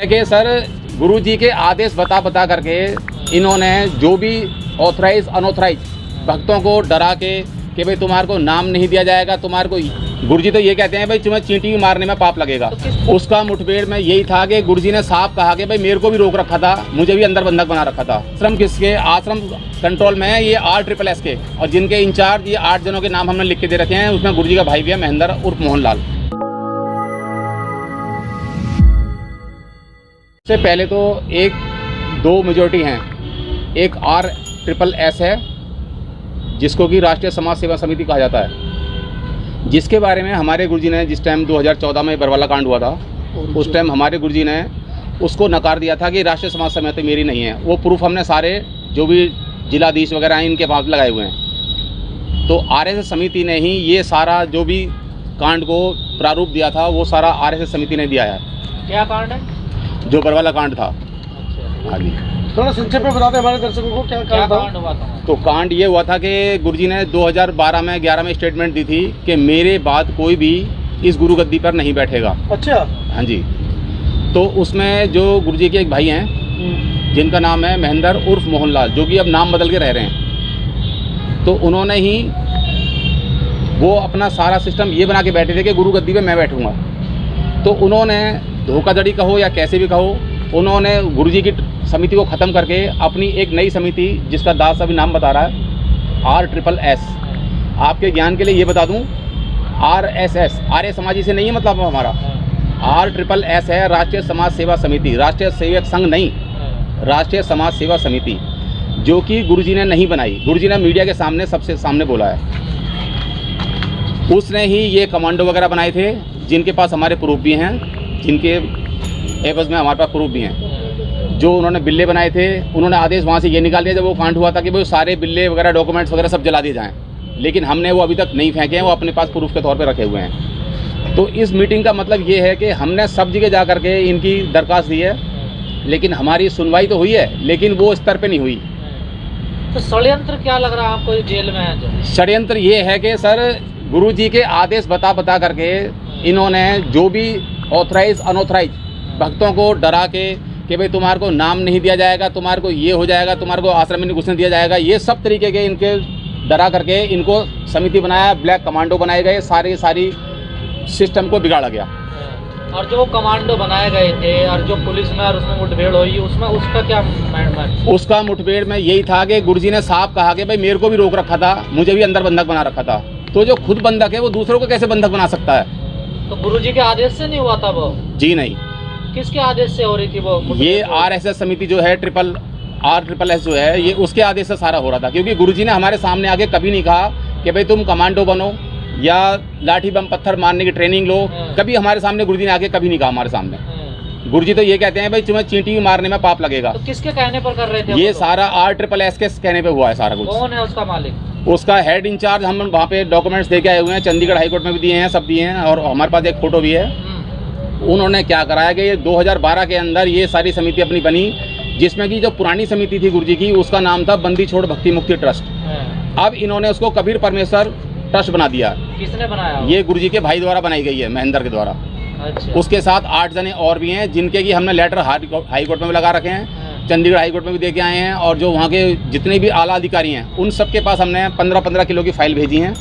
है कि सर गुरुजी के आदेश बता करके इन्होंने जो भी ऑथराइज अनऑथराइज भक्तों को डरा के कि भाई तुम्हारे को नाम नहीं दिया जाएगा, तुम्हारे को गुरुजी तो ये कहते हैं भाई तुम्हें चींटी मारने में पाप लगेगा। उसका मुठभेड़ में यही था कि गुरुजी ने साफ कहा कि भाई मेरे को भी रोक रखा था, मुझे भी अंदर बंधक बना रखा था। आश्रम किसके आश्रम कंट्रोल में है ये RSS के, और जिनके इंचार्ज ये 8 जनों के नाम हमने लिख के दे रखे हैं। उसमें गुरुजी का भाई भी है महेंद्र उर्फ मोहनलाल। से पहले तो दो मेजोरिटी हैं, एक RSS है जिसको कि राष्ट्रीय समाज सेवा समिति कहा जाता है, जिसके बारे में हमारे गुरुजी ने जिस टाइम 2014 में बरवाला कांड हुआ था उस टाइम हमारे गुरुजी ने उसको नकार दिया था कि राष्ट्रीय समाज समिति मेरी नहीं है। वो प्रूफ हमने सारे जो भी जिलाधीश वगैरह हैं इनके पास लगाए हुए हैं। तो RSS समिति ने ही ये सारा जो भी कांड को प्रारूप दिया था वो सारा RSS समिति ने दिया है। क्या कांड है? जो बरवाला कांड था। अच्छा। हाँ जी, थोड़ा संक्षेप में बताते हमारे दर्शकों को क्या कांड हुआ था। तो कांड ये हुआ था कि गुरुजी ने 2012 में 11 में स्टेटमेंट दी थी कि मेरे बाद कोई भी इस गुरु गद्दी पर नहीं बैठेगा। अच्छा। हाँ जी, तो उसमें जो गुरुजी के एक भाई हैं जिनका नाम है महेंद्र उर्फ मोहनलाल, जो कि अब नाम बदल के रह रहे हैं, तो उन्होंने ही वो अपना सारा सिस्टम ये बना के बैठे थे कि गुरु गद्दी पे मैं बैठूंगा। तो उन्होंने धोखाधड़ी कहो या कैसे भी कहो, उन्होंने गुरुजी की समिति को ख़त्म करके अपनी एक नई समिति जिसका दास अभी नाम बता रहा है RSS। आपके ज्ञान के लिए ये बता दूं, RSS आर्य समाजी से नहीं है, मतलब हमारा RSS है राष्ट्रीय समाज सेवा समिति, राष्ट्रीय सेवक संघ नहीं, राष्ट्रीय समाज सेवा समिति, जो कि गुरुजी ने नहीं बनाई। गुरुजी ने मीडिया के सामने सबसे सामने बोला है। उसने ही ये कमांडो वगैरह बनाए थे जिनके पास हमारे प्रूफ भी हैं, जिनके एवज में हमारे पास प्रूफ भी हैं। जो उन्होंने बिल्ले बनाए थे, उन्होंने आदेश वहाँ से ये निकाल दिया जब वो कांड हुआ था कि वो सारे बिल्ले वगैरह डॉक्यूमेंट्स वगैरह सब जला दिए जाएँ, लेकिन हमने वो अभी तक नहीं फेंके हैं, वो अपने पास प्रूफ के तौर पे रखे हुए हैं। तो इस मीटिंग का मतलब ये है कि हमने सब जगह जा करके इनकी दरख्वास्त दी है, लेकिन हमारी सुनवाई तो हुई है लेकिन वो स्तर पर नहीं हुई। तो षड्यंत्र क्या लग रहा है आपको जेल में है जो? षड्यंत्र ये है कि सर गुरुजी के आदेश बता करके इन्होंने जो भी ऑथराइज अनऑथराइज भक्तों को डरा के कि भाई तुम्हारे को नाम नहीं दिया जाएगा, तुम्हारे को ये हो जाएगा, तुम्हारे को आश्रम में नहीं घुसने दिया जाएगा, ये सब तरीके के इनके डरा करके इनको समिति बनाया, ब्लैक कमांडो बनाए गए, सारी सिस्टम को बिगाड़ा गया। और जो कमांडो बनाए गए थे और जो पुलिस में और उसमें मुठभेड़ हुई, उसमें उसका क्या उसका मुठभेड़ में यही था कि गुरुजी ने साफ कहा कि भाई मेरे को भी रोक रखा था, मुझे भी अंदर बंधक बना रखा था। तो जो खुद बंधक है वो दूसरों को कैसे बंधक बना सकता है? तो गुरुजी के आदेश से नहीं हुआ था वो? जी नहीं। किसके आदेश से हो रही थी वो? ये RSS समिति जो है RSS जो है ये उसके आदेश से सारा हो रहा था, क्योंकि गुरुजी ने हमारे सामने आगे कभी नहीं कहा कि भाई तुम कमांडो बनो या लाठी बम पत्थर मारने की ट्रेनिंग लो। कभी हमारे सामने गुरुजी ने आगे कभी नहीं कहा हमारे सामने। गुरुजी तो ये कहते हैं भाई तुम्हें चींटी मारने में पाप लगेगा। तो किसके कहने पर कर रहे थे? ये सारा RSS के कहने पे हुआ है सारा कुछ। कौन है उसका मालिक? उसका हेड इंचार्ज हम वहाँ पे डॉक्यूमेंट्स दे के आए हुए हैं, चंडीगढ़ हाईकोर्ट में भी दिए हैं, सब दिए हैं, और हमारे पास एक फ़ोटो भी है। उन्होंने क्या कराया कि ये 2012 के अंदर ये सारी समिति अपनी बनी, जिसमें कि जो पुरानी समिति थी गुरुजी की उसका नाम था बंदी छोड़ भक्ति मुक्ति ट्रस्ट। अब इन्होंने उसको कबीर परमेश्वर ट्रस्ट बना दिया। किसने बनाया? ये गुरुजी के भाई द्वारा बनाई गई है, महेंद्र के द्वारा। अच्छा। उसके साथ 8 जने और भी हैं जिनके की हमने लेटर हाईकोर्ट में भी लगा रखे हैं, चंडीगढ़ हाईकोर्ट में भी दे के आए हैं, और जो वहाँ के जितने भी आला अधिकारी हैं उन सब के पास हमने 15-15 किलो की फाइल भेजी हैं,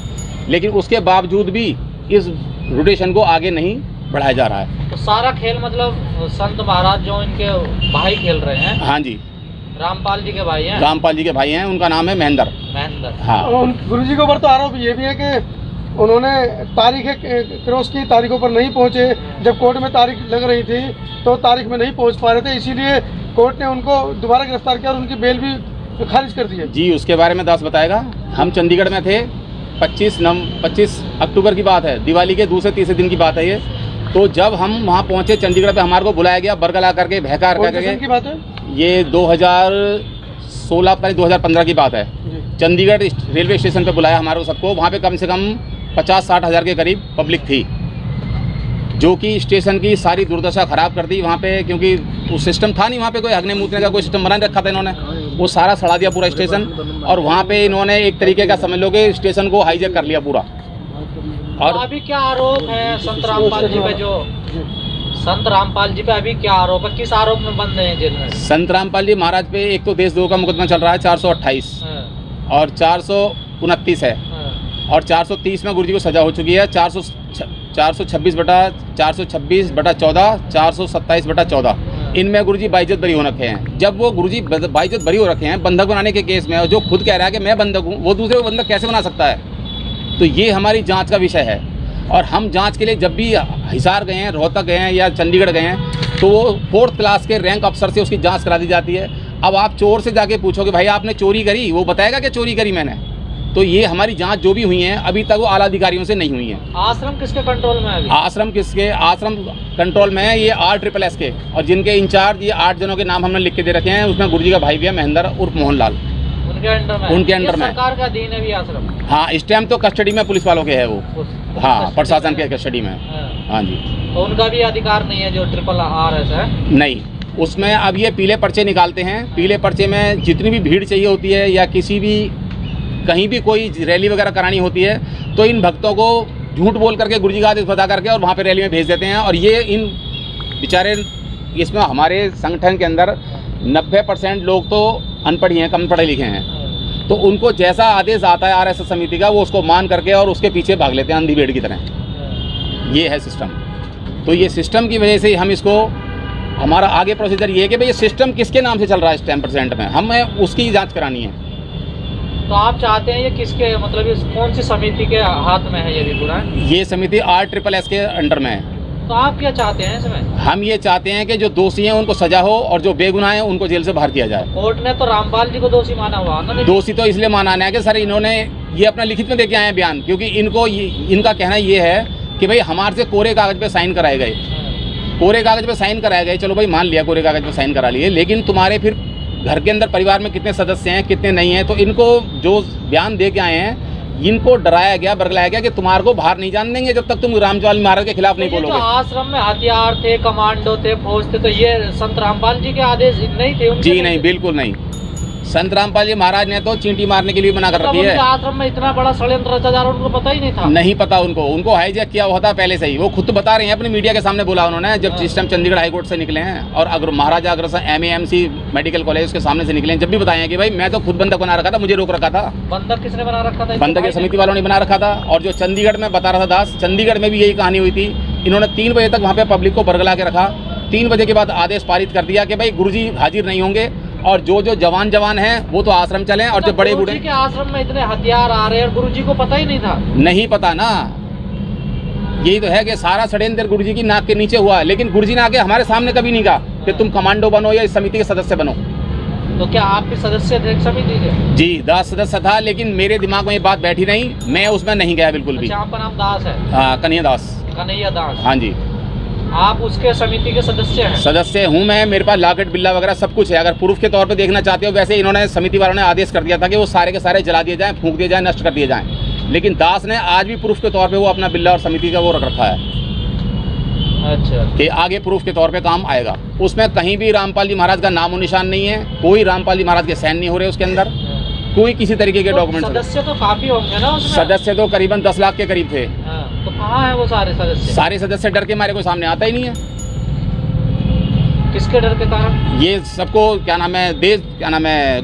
लेकिन उसके बावजूद भी इस रोटेशन को आगे नहीं बढ़ाया जा रहा है। तो सारा खेल मतलब संत महाराज जो इनके भाई खेल रहे हैं? हाँ जी, रामपाल जी के भाई हैं। रामपाल जी के भाई हैं, उनका नाम है महेंद्र। हाँ। गुरुजी के ऊपर तो आरोप ये भी है कि उन्होंने तारीखें क्रॉस की, तारीखों पर नहीं पहुंचे। जब कोर्ट में तारीख लग रही थी तो तारीख में नहीं पहुंच पा रहे थे, इसीलिए कोर्ट ने उनको दोबारा गिरफ्तार किया और उनकी बेल भी खारिज कर दी है। जी, उसके बारे में दास बताएगा। हम चंडीगढ़ में थे, 25 अक्टूबर की बात है, दिवाली के दूसरे तीसरे दिन की बात है ये। तो जब हम वहाँ पहुँचे चंडीगढ़ पे, हमारे को बुलाया गया बरगला करके बहकार करके। की बात है ये 2016 पता नहीं 2015 की बात है। चंडीगढ़ रेलवे स्टेशन पे बुलाया हमारे सबको। वहाँ पे कम से कम 50-60 हज़ार के करीब पब्लिक थी, जो कि स्टेशन की सारी दुर्दशा ख़राब कर दी वहाँ पे, क्योंकि उस सिस्टम था नहीं वहाँ पे, कोई हगने मूतने का कोई सिस्टम बना रखा था इन्होंने, वो सारा सड़ा दिया पूरा स्टेशन। और वहाँ पे इन्होंने एक तरीके का समझ लो कि स्टेशन को हाईजैक कर लिया पूरा। और अभी क्या आरोप है संत रामपाल जी पे? जो संत रामपाल जी पे अभी क्या आरोप है, किस आरोप में बंद हैं जेल में? संत रामपाल जी महाराज पे एक तो देशद्रोह का मुकदमा चल रहा है 428 और 429 है और 430 में गुरु जी को सजा हो चुकी है। 426/14, 427/14, इनमें गुरु जी बाइज्जत बरी हो रखे हैं। जब वो गुरु जी बाइज्जत बरी हो रखे हैं बंधक बनाने के केस में, और जो खुद कह रहा है कि मैं बंधक हूँ, वो दूसरे को बंधक कैसे बना सकता है? तो ये हमारी जांच का विषय है। और हम जांच के लिए जब भी हिसार गए हैं, रोहतक गए हैं या चंडीगढ़ गए हैं, तो वो 4th क्लास के रैंक अफसर से उसकी जांच करा दी जाती है। अब आप चोर से जाके पूछोगे भाई आपने चोरी करी, वो बताएगा कि चोरी करी मैंने। तो ये हमारी जांच जो भी हुई है अभी तक वो आला अधिकारियों से नहीं हुई है। आश्रम किसके कंट्रोल में है अभी? आश्रम कंट्रोल में है ये RSSS के, और जिनके इंचार्ज ये 8 जनों के नाम हमने लिख के दे रखे हैं। उसमें गुरु जी का भाई भी है महेंद्र उर्फ मोहनलाल, उनके अंडर में। उनके अंडर में सरकार का अधीन है भी आश्रम? हाँ, इस टाइम तो कस्टडी में पुलिस वालों के है वो। हाँ, प्रशासन के कस्टडी में। हाँ जी। तो उनका भी अधिकार नहीं है जो RSS है? नहीं, उसमें अब ये पीले पर्चे निकालते हैं। पीले पर्चे में जितनी भी भीड़ चाहिए होती है या किसी भी कहीं भी कोई रैली वगैरह करानी होती है, तो इन भक्तों को झूठ बोल करके गुरु जी का आदेश बता करके और वहाँ पे रैली में भेज देते हैं। और ये इन बेचारे, इसमें हमारे संगठन के अंदर 90% लोग तो अनपढ़ ही हैं, कम पढ़े लिखे हैं। तो उनको जैसा आदेश आता है RSS समिति का, वो उसको मान करके और उसके पीछे भाग लेते हैं अंधी भेड़ की तरह। ये है सिस्टम। तो ये सिस्टम की वजह से हम इसको, हमारा आगे प्रोसीजर ये है कि भाई ये सिस्टम किसके नाम से चल रहा है इस 10% में, हमें उसकी जांच करानी है। तो आप चाहते हैं ये किसके, मतलब ये कौन सी समिति के हाथ में है ये भी पूरा? ये समिति RSSS के अंडर में है। तो आप क्या चाहते हैं इसमें? हम ये चाहते हैं कि जो दोषी हैं उनको सजा हो और जो बेगुनाह हैं उनको जेल से बाहर किया जाए। कोर्ट ने तो रामपाल जी को दोषी माना हुआ ना? दोषी तो इसलिए माना है कि सर इन्होंने ये अपना लिखित में दे के आए हैं बयान, क्योंकि इनका कहना ये है कि भाई हमारे से कोरे कागज पे साइन कराए गए, कोरे कागज पे साइन कराए गए। चलो भाई मान लिया कोरे कागज पे साइन करा लिए, लेकिन तुम्हारे फिर घर के अंदर परिवार में कितने सदस्य हैं कितने नहीं हैं, तो इनको जो बयान दे के आए हैं इनको डराया गया, बरगलाया गया कि तुम्हारे को बाहर नहीं जान देंगे जब तक तुम रामपाल महाराज के खिलाफ नहीं बोलोगे। आश्रम में हथियार थे, कमांडो थे, फौज थे, तो ये संत रामपाल जी के आदेश नहीं थे? जी नहीं, बिल्कुल नहीं। संत रामपाल जी महाराज ने तो चींटी मारने के लिए बना कर रखी है। आश्रम में इतना बड़ा षड्यंत्र रचा जा रहा है, उनको पता ही नहीं था? नहीं पता उनको हाईजैक किया हुआ था पहले से ही। वो खुद तो बता रहे हैं, अपने मीडिया के सामने बोला उन्होंने, जब जिस टाइम चंडीगढ़ हाईकोर्ट से निकले हैं और अगर Maharaja Agrasen MAMC medical college के सामने से निकले हैं, जब भी बताया कि भाई मैं तो खुद बंधक बना रखा था, मुझे रोक रखा था। बंधक किसने बना रखा था? बंधक की समिति वालों ने बना रखा था। और जो चंडीगढ़ में बता रहा था दास, चंडीगढ़ में भी यही कहानी हुई थी। इन्होंने 3 बजे तक वहाँ पे पब्लिक को बरगला के रखा। 3 बजे के बाद आदेश पारित कर दिया कि भाई गुरुजी हाजिर नहीं होंगे और जो जवान हैं वो तो आश्रम चलें, और जो बड़े बूढ़े के आश्रम में इतने हथियार आ रहे हैं और गुरुजी को पता ही नहीं था? नहीं पता ना, यही तो है कि सारा षड्यंत्र गुरुजी की नाक के नीचे हुआ है। लेकिन गुरुजी ने आके हमारे सामने कभी नहीं कहा कि तुम कमांडो बनो या इस समिति के सदस्य बनो। तो क्या आप भी सदस्य थे समिति के? जी, दास सदस्य था, लेकिन मेरे दिमाग में ये बात बैठी नहीं, मैं उसमें नहीं गया बिल्कुल भी। आपका नाम दास है? हाँ, कन्हैया दास। हाँ जी। आप उसके समिति के सदस्य हैं? सदस्य हूँ मैं, मेरे पास लॉकेट बिल्ला वगैरह सब कुछ है। अगर प्रूफ के तौर पे देखना चाहते हो, वैसे इन्होंने समिति वालों ने आदेश कर दिया था कि वो सारे के सारे जला दिए जाएं, फूंक दिए जाएं, नष्ट कर दिए जाएं। लेकिन दास ने आज भी प्रूफ के तौर पे वो अपना बिल्ला और समिति का वो रख रखा है। अच्छा, कि आगे प्रूफ के तौर पे काम आएगा। उसमें कहीं भी रामपाल जी महाराज का नाम और निशान नहीं है, कोई रामपाल जी महाराज के साइन नहीं हो रहे उसके अंदर, कोई किसी तरीके के डॉक्यूमेंट। सदस्य तो काफी होंगे ना उसमें? सदस्य तो करीबन 10 लाख के करीब थे। तो कहाँ है वो सारे सदस्य? सारे सदस्य डर के मारे कोई सामने आता ही नहीं है। किसके डर के कारण? ये सबको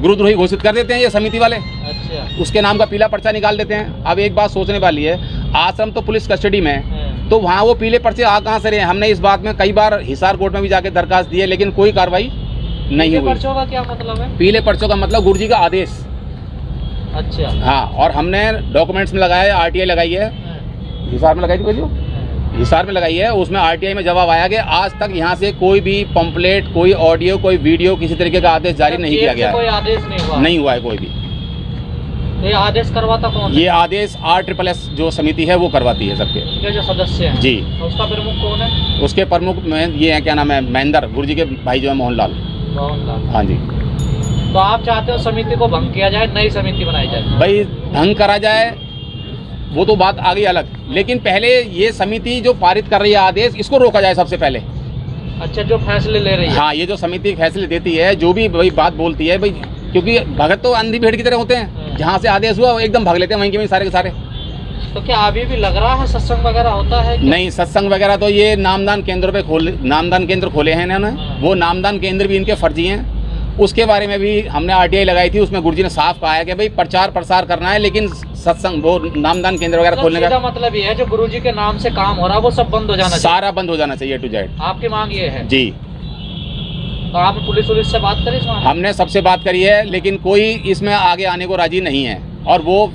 गुरुद्रोही घोषित कर देते हैं ये समिति वाले। अच्छा। उसके नाम का पीला पर्चा निकाल देते हैं। अब एक बात सोचने वाली है, आश्रम तो पुलिस कस्टडी में, तो वहाँ वो पीले पर्चे आ कहाँ से रहे? हमने इस बात में कई बार हिसार कोर्ट में भी जाके दरखास्त दी है, लेकिन कोई कार्रवाई नहीं हुई। पर्चों का क्या मतलब है? पीले पर्चों का मतलब गुरुजी का आदेश। अच्छा। हाँ, और हमने डॉक्यूमेंट्स में लगाया है, RTI लगाई है, हिसार में लगाई थी, हिसार में लगाई है। उसमें RTI में जवाब आया कि आज तक यहाँ से कोई भी पंपलेट, कोई ऑडियो, कोई वीडियो, किसी तरीके का आदेश जारी नहीं किया गया है। कोई आदेश नहीं हुआ है कोई भी। ये आदेश करवाता कौन? ये आदेश RSSS जो समिति है वो करवाती है सबके। ये जो सदस्य हैं? जी। उसका प्रमुख कौन है? उसके प्रमुख में ये है, क्या नाम है, महेंद्र, गुरुजी के भाई जो है मोहनलाल। हाँ जी। तो आप चाहते हो समिति को भंग किया जाए, नई समिति बनाई जाए? भाई भंग करा जाए वो तो बात आ गई अलग, लेकिन पहले ये समिति जो पारित कर रही है आदेश, इसको रोका जाए सबसे पहले। अच्छा, जो फैसले ले रही है? हाँ, ये जो समिति फैसले देती है, जो भी भाई बात बोलती है, भाई क्योंकि भगत तो अंधी भेड़ की तरह होते हैं, जहाँ से आदेश हुआ एकदम भाग लेते हैं वहीं के वहीं सारे के सारे। तो क्या अभी भी लग रहा है सत्संग वगैरह होता है क्या? नहीं, सत्संग वगैरह तो ये नामदान केंद्र पे नामदान केंद्र खोले हैं इन्होंने। वो नामदान केंद्र भी इनके फर्जी हैं। उसके बारे में भी हमने RTI लगाई थी, उसमें गुरुजी ने साफ कहा है कि भाई प्रचार प्रसार करना है, लेकिन सत्संग वो नामदान केंद्र वगैरह खोलने का मतलब ये है जो गुरुजी के नाम से काम हो रहा है वो सब बंद हो जाना चाहिए, सारा बंद हो जाना चाहिए, A to Z। आपकी मांग ये है जी, तो आप पुलिस से बात करें इस मामले? हमने सबसे बात करी है, लेकिन कोई इसमें आगे आने को राजी नहीं है। और वो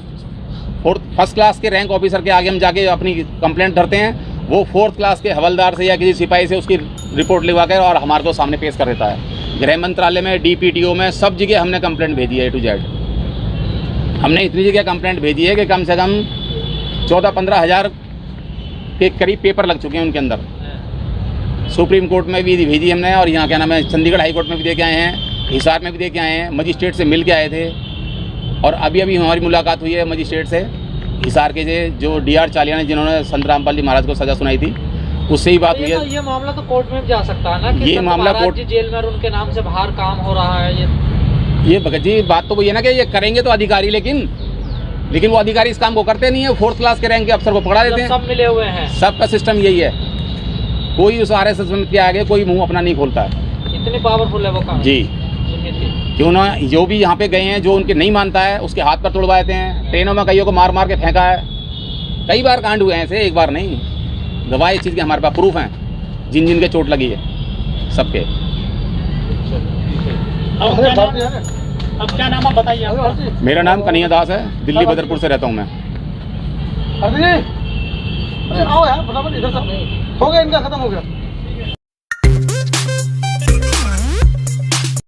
फर्स्ट क्लास के रैंक ऑफिसर के आगे हम जाके अपनी कंप्लेंट धरते हैं, वो 4th क्लास के हवलदार से या किसी सिपाही से उसकी रिपोर्ट लिखवा कर और हमारे को सामने पेश कर देता है। गृह मंत्रालय में, DPTO में, सब जगह हमने कंप्लेंट भेजी है A to Z। हमने इतनी जगह कंप्लेंट भेजी है कि कम से कम 14-15 हज़ार के करीब पेपर लग चुके हैं उनके अंदर। सुप्रीम कोर्ट में भी भेजी हमने, और यहाँ क्या नाम है, चंडीगढ़ हाई कोर्ट में भी दे के आए हैं, हिसार में भी दे के आए हैं, मजिस्ट्रेट से मिल के आए थे। और अभी हमारी मुलाकात हुई है मजिस्ट्रेट से, हिसार के जो DR चालिया ने, जिन्होंने संत रामपाल जी महाराज को सज़ा सुनाई थी, उससे ही बात हुई है। ये मामला तो कोर्ट में भी जा सकता है ना कि ये मामला कोर्ट जेल में और उनके नाम से बाहर काम हो रहा है। ये भगत जी बात तो वही है ना कि ये करेंगे तो अधिकारी, लेकिन वो अधिकारी इस काम को करते नहीं है। 4th क्लास के रैंक के अफसर को पकड़ा देते हैं। सब मिले हुए हैं, सबका सिस्टम यही है। कोई उस RSS समिति के आगे कोई मुंह अपना नहीं खोलता है। इतनी पावरफुल है वो काम जी, क्यों ना, जो भी यहाँ पे गए हैं, जो उनके नहीं मानता है उसके हाथ पर तोड़वा देते हैं। ट्रेनों में कईयों को मार मार के फेंका है। कई बार कांड हुए हैं ऐसे, एक बार नहीं। गवाह इस चीज़ के हमारे पास प्रूफ हैं, जिन के चोट लगी है सबके। अब क्या नाम है बताइए? मेरा नाम कन्हैया दास है, दिल्ली बदरपुर से रहता हूँ मैं। अरे आओ यार फटाफट इधर से, हो गया इनका, खत्म हो गया।